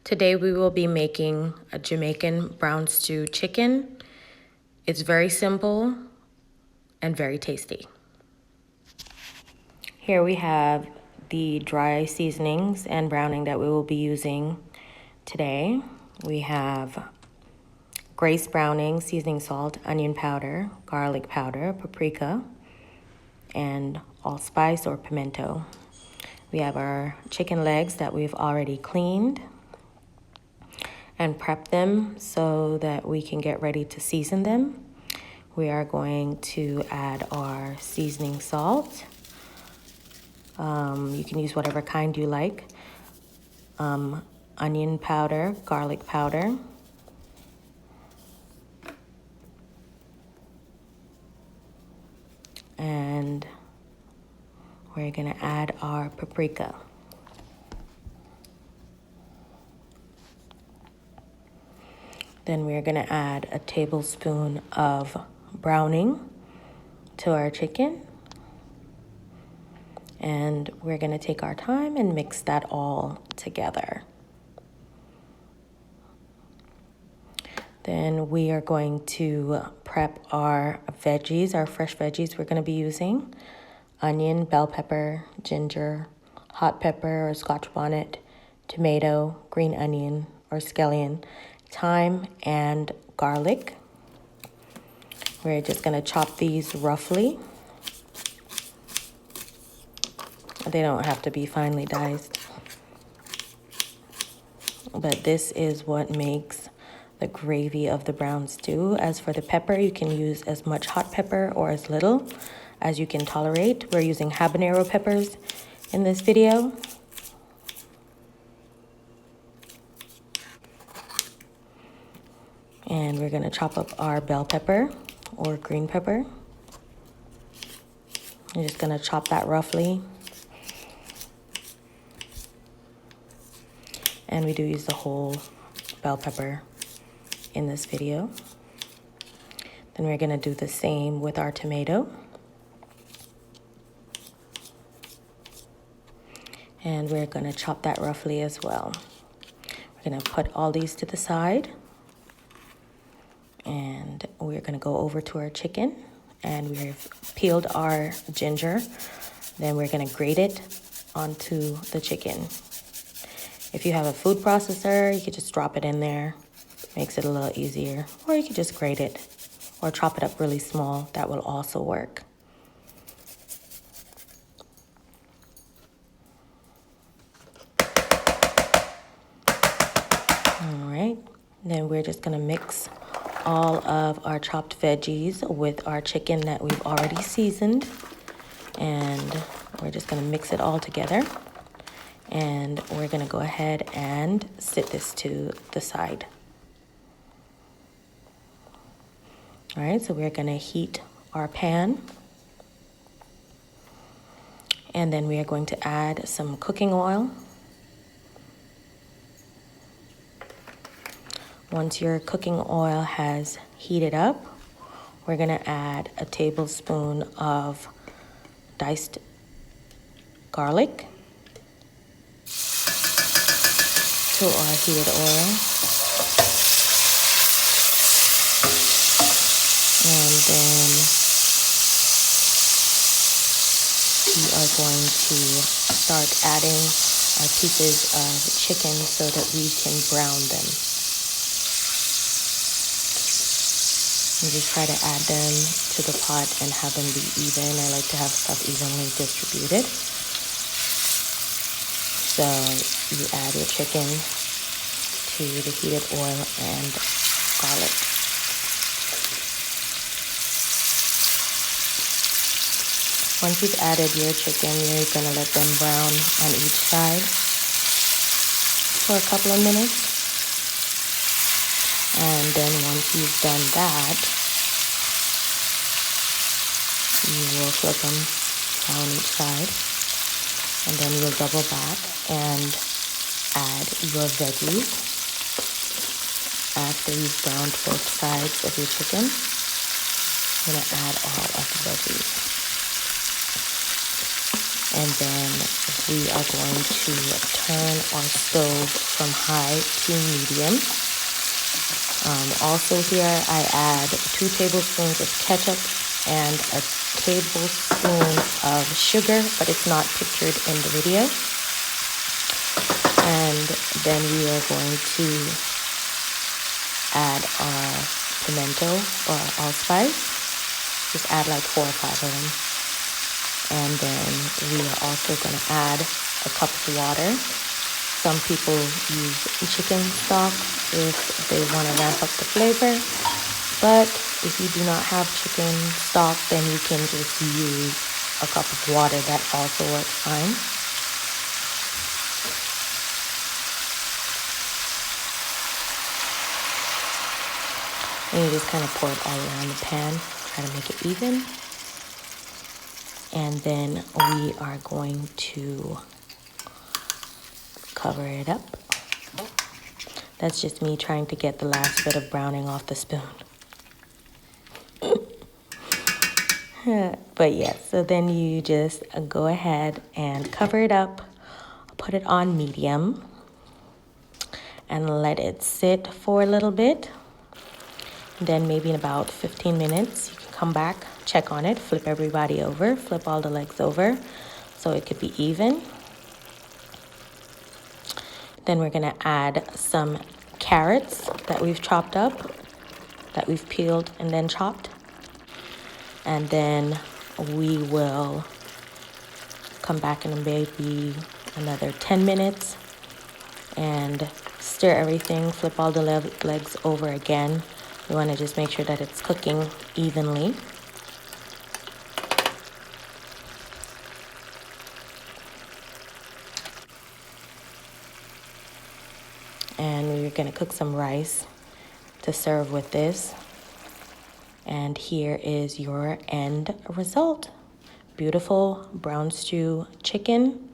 Today we will be making a Jamaican Brown Stew Chicken. It's very simple and very tasty. Here we have the dry seasonings and browning that we will be using today. We have Grace browning, seasoning salt, onion powder, garlic powder, paprika, and allspice or pimento. We have our chicken legs that we've already cleaned and prepped them so that we can get ready to season them. We are going to add our seasoning salt. You can use whatever kind you like. Onion powder, garlic powder. And we're gonna add our paprika. Then we're gonna add a tablespoon of browning to our chicken. And we're gonna take our time and mix that all together. Then we are going to prep our veggies, our fresh veggies we're gonna be using. Onion, bell pepper, ginger, hot pepper or scotch bonnet, tomato, green onion or scallion, thyme, and garlic. We're just gonna chop these roughly. They don't have to be finely diced. But this is what makes the gravy of the brown stew. As for the pepper, you can use as much hot pepper or as little as you can tolerate. We're using habanero peppers in this video. And we're gonna chop up our bell pepper or green pepper. I'm just gonna chop that roughly. And we do use the whole bell pepper in this video. Then we're gonna do the same with our tomato. And we're gonna chop that roughly as well. We're gonna put all these to the side. And we're gonna go over to our chicken. And we've peeled our ginger. Then we're gonna grate it onto the chicken. If you have a food processor, you could just drop it in there. Makes it a little easier. Or you could just grate it or chop it up really small. That will also work. All right, then we're just gonna mix all of our chopped veggies with our chicken that we've already seasoned. And we're just gonna mix it all together. And we're gonna go ahead and sit this to the side. All right, so we're gonna heat our pan. And then we are going to add some cooking oil. Once your cooking oil has heated up, we're gonna add a tablespoon of diced garlic to our heated oil. And then we are going to start adding our pieces of chicken so that we can brown them. And just try to add them to the pot and have them be even. I like to have stuff evenly distributed. So you add your chicken to the heated oil and garlic. Once you've added your chicken, you're gonna let them brown on each side for a couple of minutes. And then once you've done that, you will flip them down each side. And then you'll double back and add your veggies. After you've browned both sides of your chicken, you're gonna add all of the veggies. And then we are going to turn our stove from high to medium. Also here I add 2 tablespoons of ketchup and a tablespoon of sugar, but it's not pictured in the video. And then we are going to add our pimento or allspice. Just add like 4 or 5 of them. And then we are also going to add a cup of water. Some people use chicken stock if they want to ramp up the flavor. But if you do not have chicken stock, then you can just use a cup of water. That also works fine. And you just kind of pour it all around the pan, try to make it even. And then we are going to cover it up. That's just me trying to get the last bit of browning off the spoon. But yeah, so then you just go ahead and cover it up, put it on medium, and let it sit for a little bit. Then maybe in about 15 minutes, you can come back, check on it, flip everybody over, flip all the legs over so it could be even. Then we're gonna add some carrots that we've chopped up, that we've peeled and then chopped. And then we will come back in maybe another 10 minutes and stir everything, flip all the legs over again. You want to just make sure that it's cooking evenly. And we're going to cook some rice to serve with this. And here is your end result. Beautiful brown stew chicken